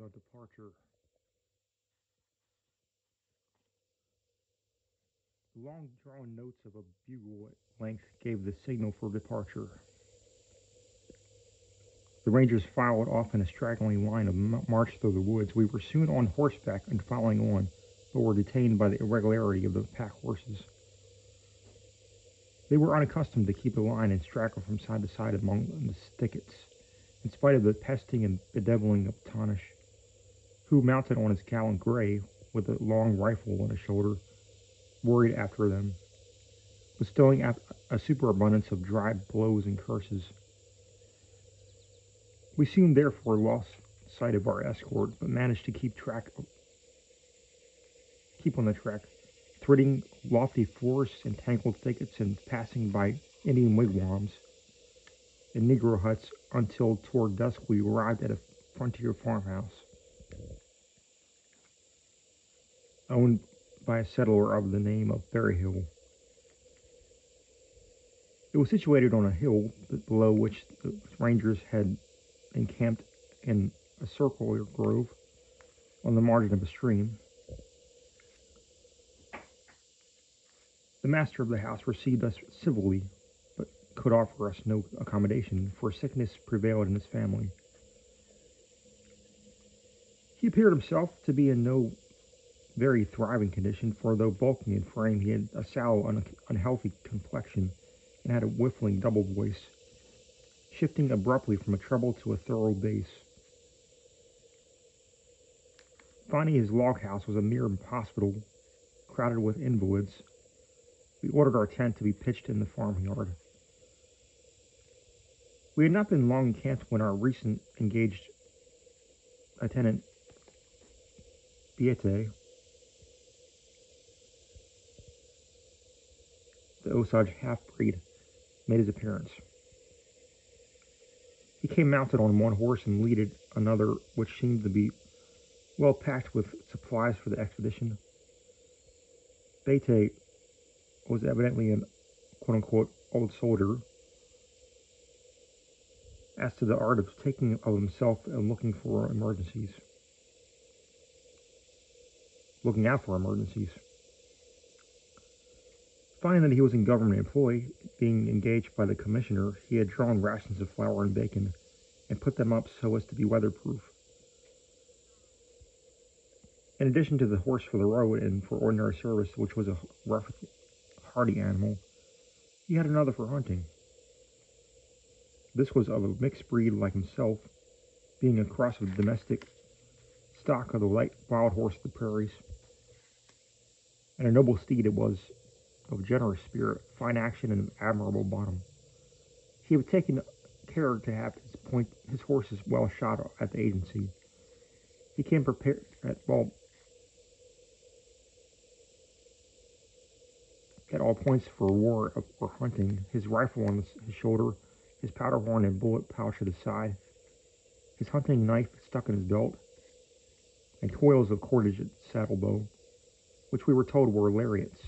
the departure. The long-drawn notes of a bugle at length gave the signal for departure. The Rangers filed off in a straggling line of march through the woods. We were soon on horseback and following on, but were detained by the irregularity of the pack horses. They were unaccustomed to keep a line and straggle from side to side among the thickets, in spite of the pesting and bedeviling of Tonish, who, mounted on his gallant gray, with a long rifle on his shoulder, worried after them, bestowing a superabundance of dry blows and curses. We soon therefore lost sight of our escort, but managed to keep on the track, threading lofty forests and tangled thickets and passing by Indian wigwams and Negro huts until toward dusk we arrived at a frontier farmhouse, owned by a settler of the name of Berryhill. It was situated on a hill below which the Rangers had encamped in a circular grove on the margin of a stream. The master of the house received us civilly, but could offer us no accommodation, for sickness prevailed in his family. He appeared himself to be in no very thriving condition, for though bulky in frame, he had a sallow, unhealthy complexion, and had a whiffling double voice, shifting abruptly from a treble to a thorough bass. Finding his log house was a mere hospital, crowded with invalids, we ordered our tent to be pitched in the farmyard. We had not been long encamped when our recent engaged Lieutenant Biete, the Osage half-breed, made his appearance. He came mounted on one horse and leaded another, which seemed to be well packed with supplies for the expedition. Bete was evidently an quote-unquote old soldier, as to the art of taking of himself and looking out for emergencies. Finding that he was in government employ, being engaged by the commissioner, he had drawn rations of flour and bacon and put them up so as to be weatherproof. In addition to the horse for the road and for ordinary service, which was a rough, hardy animal, he had another for hunting. This was of a mixed breed like himself, being a cross of domestic stock of the light wild horse of the prairies, and a noble steed it was, of generous spirit, fine action, and admirable bottom. He had taken care to have his horses well shot at the agency. He came prepared at all points for war or hunting, his rifle on his shoulder, his powder horn and bullet pouch at his side, his hunting knife stuck in his belt, and coils of cordage at the saddle bow, which we were told were lariats,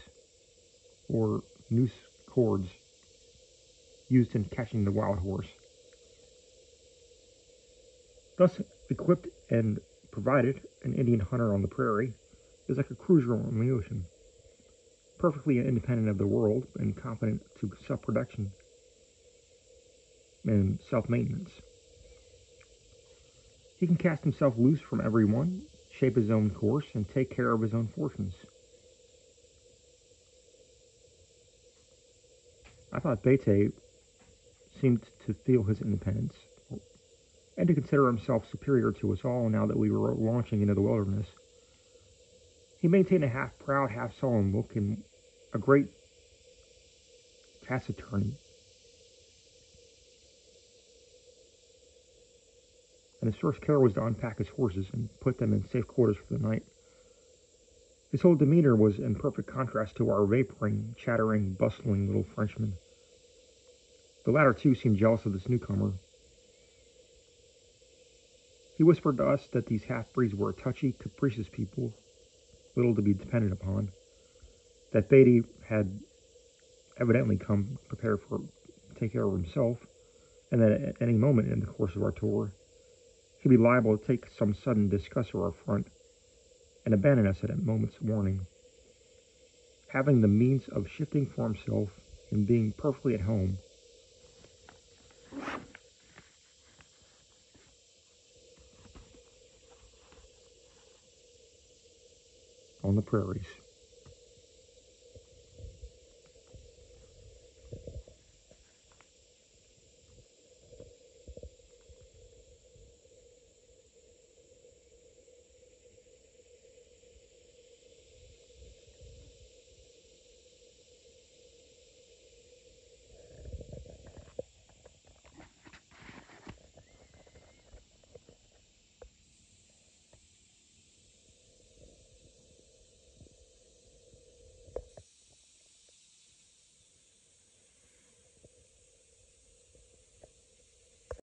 or noose cords, used in catching the wild horse. Thus equipped and provided, an Indian hunter on the prairie is like a cruiser on the ocean, perfectly independent of the world and competent to self-production and self-maintenance. He can cast himself loose from everyone, shape his own course, and take care of his own fortunes. I thought Bete seemed to feel his independence, and to consider himself superior to us all now that we were launching into the wilderness. He maintained a half-proud, half-sullen look and a great taciturnity, and his first care was to unpack his horses and put them in safe quarters for the night. His whole demeanor was in perfect contrast to our vaporing, chattering, bustling little Frenchman. The latter, too, seemed jealous of this newcomer. He whispered to us that these half-breeds were a touchy, capricious people, little to be depended upon, that Beatty had evidently come prepared to take care of himself, and that at any moment in the course of our tour, he'd be liable to take some sudden disgust or affront and abandon us at a moment's warning. Having the means of shifting for himself and being perfectly at home on the prairies.